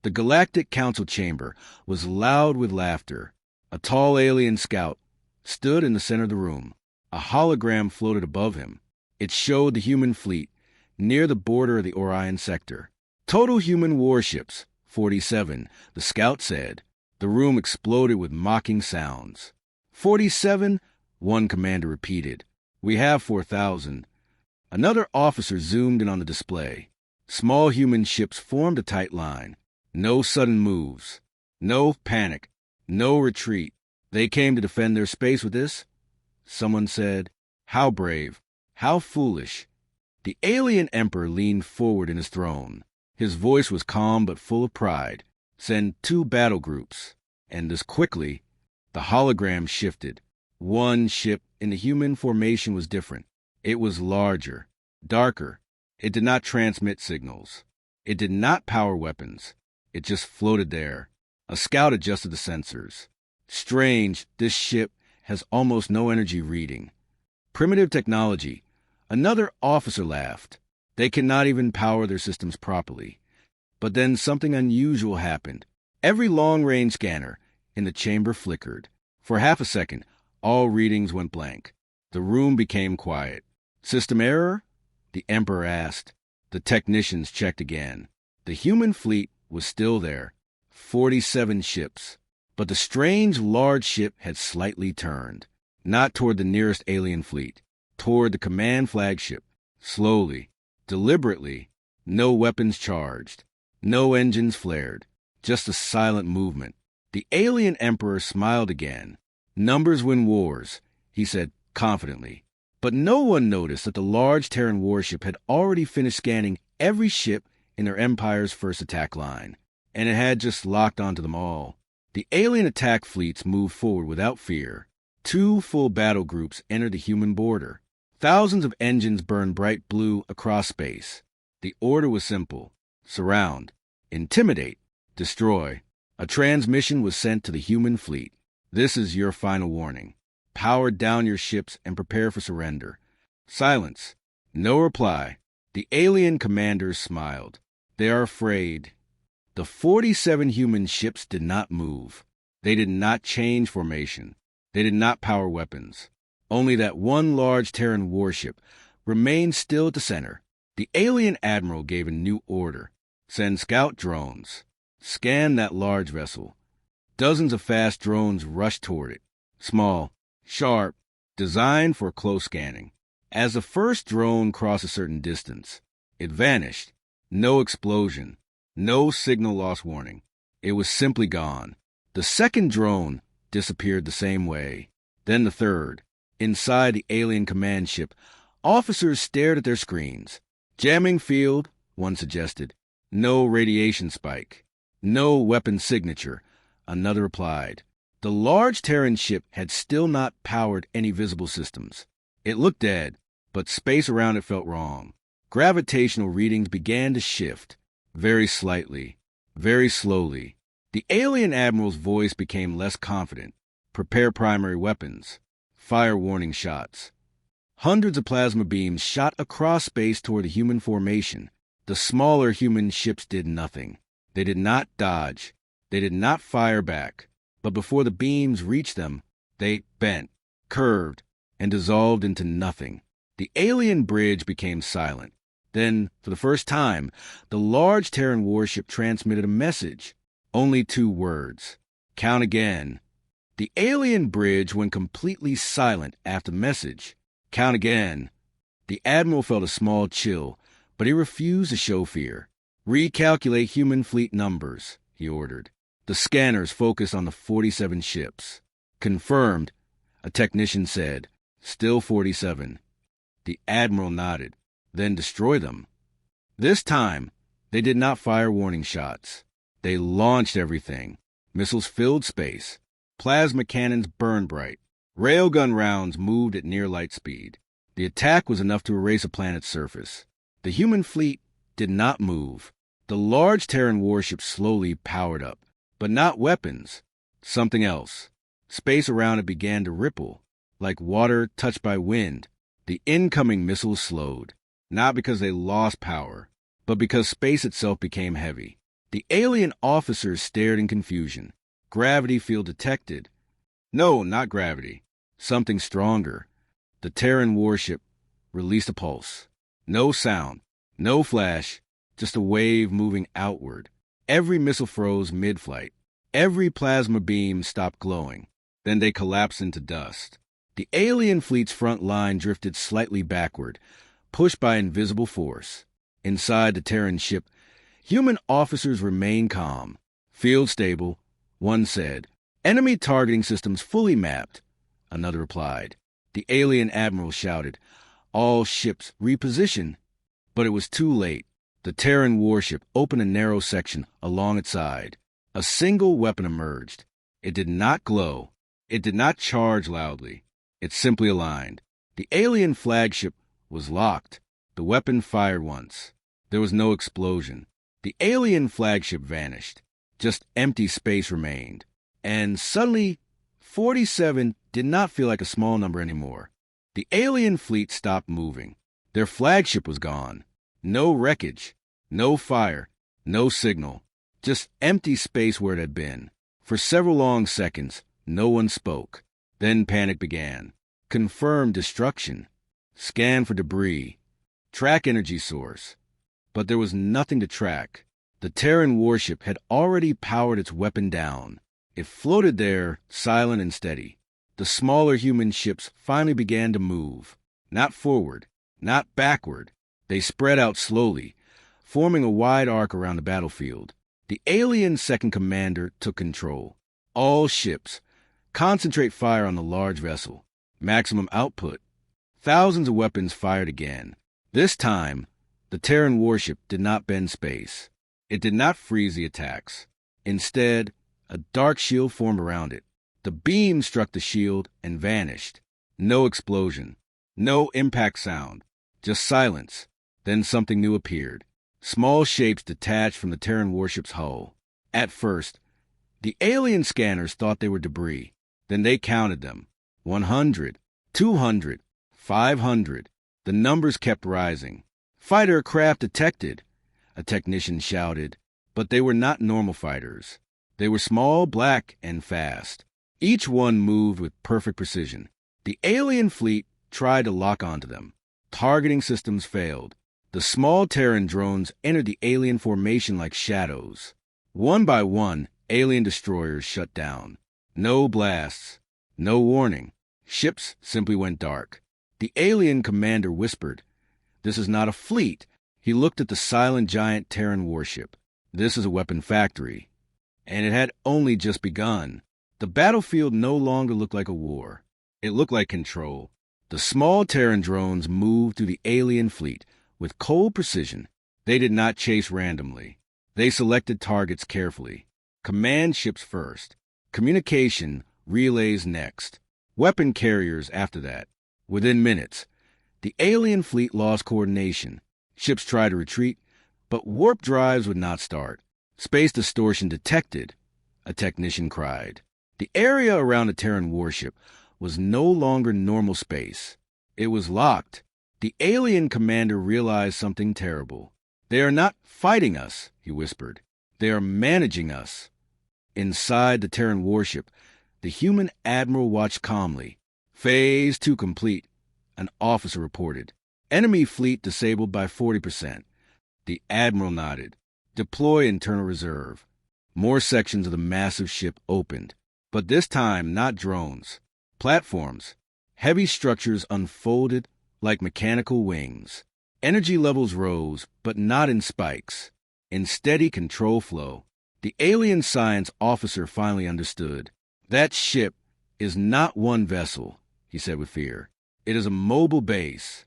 The Galactic Council chamber was loud with laughter. A tall alien scout stood in the center of the room. A hologram floated above him. It showed the human fleet near the border of the Orion sector. Total human warships, 47, the scout said. The room exploded with mocking sounds. 47, one commander repeated. We have 4,000. Another officer zoomed in on the display. Small human ships formed a tight line. No sudden moves. No panic. No retreat. They came to defend their space with this? Someone said. How brave. How foolish. The alien emperor leaned forward in his throne. His voice was calm but full of pride. Send 2 battle groups. And as quickly, the hologram shifted. One ship in the human formation was different. It was larger, darker. It did not transmit signals. It did not power weapons. It just floated there. A scout adjusted the sensors. Strange, this ship has almost no energy reading. Primitive technology. Another officer laughed. They cannot even power their systems properly. But then something unusual happened. Every long-range scanner in the chamber flickered. For half a second, all readings went blank. The room became quiet. System error? The Emperor asked. The technicians checked again. The human fleet was still there. 47 ships. But the strange large ship had slightly turned. Not toward the nearest alien fleet. Toward the command flagship. Slowly. Deliberately. No weapons charged. No engines flared. Just a silent movement. The alien emperor smiled again. Numbers win wars, he said confidently. But no one noticed that the large Terran warship had already finished scanning every ship in their empire's first attack line, and it had just locked onto them all. The alien attack fleets moved forward without fear. 2 full battle groups entered the human border. Thousands of engines burned bright blue across space. The order was simple. Surround, intimidate, destroy. A transmission was sent to the human fleet. This is your final warning. Power down your ships and prepare for surrender. Silence. No reply. The alien commanders smiled. They are afraid. The 47 human ships did not move. They did not change formation. They did not power weapons. Only that one large Terran warship remained still at the center. The alien admiral gave a new order. Send scout drones. Scan that large vessel. Dozens of fast drones rushed toward it. Small, sharp, designed for close scanning. As the first drone crossed a certain distance, it vanished. No explosion. No signal loss warning. It was simply gone. The second drone disappeared the same way. Then the third. Inside the alien command ship, officers stared at their screens. Jamming field, one suggested. No radiation spike. No weapon signature, another replied. The large Terran ship had still not powered any visible systems. It looked dead, but space around it felt wrong. Gravitational readings began to shift, very slightly, very slowly. The alien admiral's voice became less confident. Prepare primary weapons. Fire warning shots. Hundreds of plasma beams shot across space toward the human formation. The smaller human ships did nothing. They did not dodge. They did not fire back. But before the beams reached them, they bent, curved, and dissolved into nothing. The alien bridge became silent. Then, for the first time, the large Terran warship transmitted a message. Only 2 words. Count again. The alien bridge went completely silent after the message. Count again. The admiral felt a small chill, but he refused to show fear. Recalculate human fleet numbers, he ordered. The scanners focused on the 47 ships. Confirmed, a technician said. Still 47. The admiral nodded. Then destroy them. This time, they did not fire warning shots. They launched everything. Missiles filled space. Plasma cannons burned bright. Railgun rounds moved at near light speed. The attack was enough to erase a planet's surface. The human fleet did not move. The large Terran warship slowly powered up. But not weapons. Something else. Space around it began to ripple, like water touched by wind. The incoming missiles slowed, not because they lost power, but because space itself became heavy. The alien officers stared in confusion. Gravity field detected. No, not gravity. Something stronger. The Terran Warship released a pulse. No sound, no flash, just a wave moving outward. Every missile froze mid-flight. Every plasma beam stopped glowing. Then they collapsed into dust. The alien fleet's front line drifted slightly backward, pushed by invisible force. Inside the Terran ship, human officers remained calm. Field stable, one said. Enemy targeting systems fully mapped, another replied. The alien admiral shouted, all ships reposition. But it was too late. The Terran warship opened a narrow section along its side. A single weapon emerged. It did not glow. It did not charge loudly. It simply aligned. The alien flagship was locked. The weapon fired once. There was no explosion. The alien flagship vanished. Just empty space remained. And suddenly, 47 did not feel like a small number anymore. The alien fleet stopped moving. Their flagship was gone. No wreckage, no fire, no signal. Just empty space where it had been. For several long seconds, no one spoke. Then panic began. Confirm destruction. Scan for debris. Track energy source. But there was nothing to track. The Terran warship had already powered its weapon down. It floated there, silent and steady. The smaller human ships finally began to move. Not forward, not backward. They spread out slowly, forming a wide arc around the battlefield. The alien second commander took control. All ships, concentrate fire on the large vessel. Maximum output. Thousands of weapons fired again. This time, the Terran warship did not bend space. It did not freeze the attacks. Instead, a dark shield formed around it. The beam struck the shield and vanished. No explosion. No impact sound. Just silence. Then something new appeared. Small shapes detached from the Terran warship's hull. At first, the alien scanners thought they were debris. Then they counted them. 100, 200, 500. The numbers kept rising. Fighter craft detected, a technician shouted. But they were not normal fighters. They were small, black, and fast. Each one moved with perfect precision. The alien fleet tried to lock onto them. Targeting systems failed. The small Terran drones entered the alien formation like shadows. One by one, alien destroyers shut down. No blasts. No warning. Ships simply went dark. The alien commander whispered, "This is not a fleet." He looked at the silent giant Terran warship. "This is a weapon factory." And it had only just begun. The battlefield no longer looked like a war. It looked like control. The small Terran drones moved through the alien fleet with cold precision. They did not chase randomly. They selected targets carefully. Command ships first. Communication relays next. Weapon carriers after that. Within minutes, the alien fleet lost coordination. Ships tried to retreat, but warp drives would not start. Space distortion detected, a technician cried. The area around the Terran warship was no longer normal space. It was locked. The alien commander realized something terrible. "They are not fighting us," he whispered. "They are managing us." Inside the Terran warship, the human admiral watched calmly. Phase 2 complete, an officer reported. Enemy fleet disabled by 40%. The admiral nodded. Deploy internal reserve. More sections of the massive ship opened. But this time, not drones. Platforms. Heavy structures unfolded like mechanical wings. Energy levels rose, but not in spikes. In steady control flow. The alien science officer finally understood. "That ship is not one vessel," he said with fear. "It is a mobile base."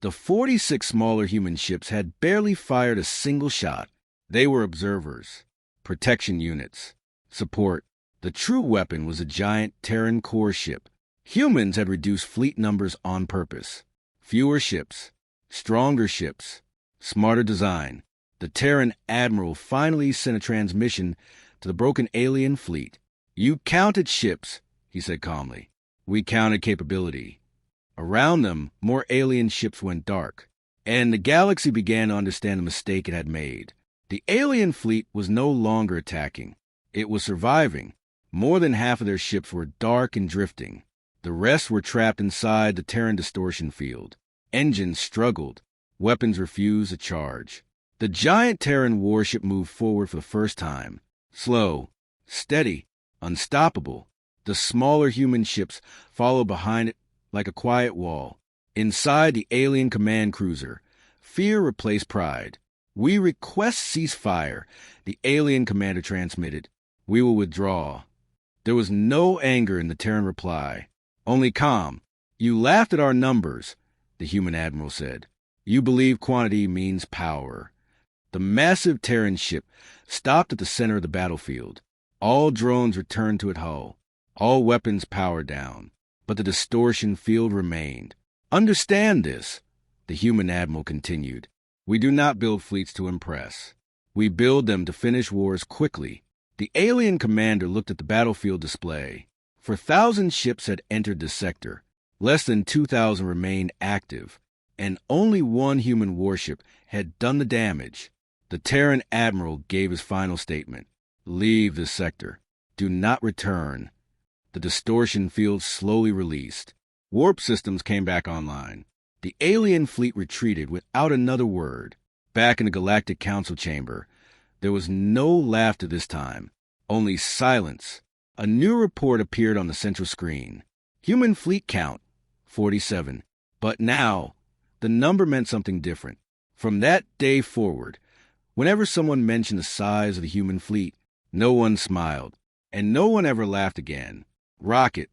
The 46 smaller human ships had barely fired a single shot. They were observers, protection units, support. The true weapon was a giant Terran core ship. Humans had reduced fleet numbers on purpose. Fewer ships, stronger ships, smarter design. The Terran admiral finally sent a transmission to the broken alien fleet. "You counted ships," he said calmly. "We counted capability." Around them, more alien ships went dark, and the galaxy began to understand the mistake it had made. The alien fleet was no longer attacking. It was surviving. More than half of their ships were dark and drifting. The rest were trapped inside the Terran distortion field. Engines struggled. Weapons refused to charge. The giant Terran warship moved forward for the first time. Slow, steady, unstoppable. The smaller human ships followed behind it like a quiet wall. Inside the alien command cruiser, fear replaced pride. "We request ceasefire," the alien commander transmitted. "We will withdraw." There was no anger in the Terran reply, only calm. "You laughed at our numbers," the human admiral said. "You believe quantity means power." The massive Terran ship stopped at the center of the battlefield. All drones returned to its hull. All weapons powered down. But the distortion field remained. "Understand this," the human admiral continued. "We do not build fleets to impress. We build them to finish wars quickly." The alien commander looked at the battlefield display. 4,000 ships had entered the sector. Less than 2,000 remained active, and only one human warship had done the damage. The Terran admiral gave his final statement. "Leave the sector. Do not return." The distortion field slowly released. Warp systems came back online. The alien fleet retreated without another word. Back in the Galactic Council chamber, there was no laughter this time, only silence. A new report appeared on the central screen. Human fleet count, 47. But now, the number meant something different. From that day forward, whenever someone mentioned the size of the human fleet, no one smiled, and no one ever laughed again. Rocket,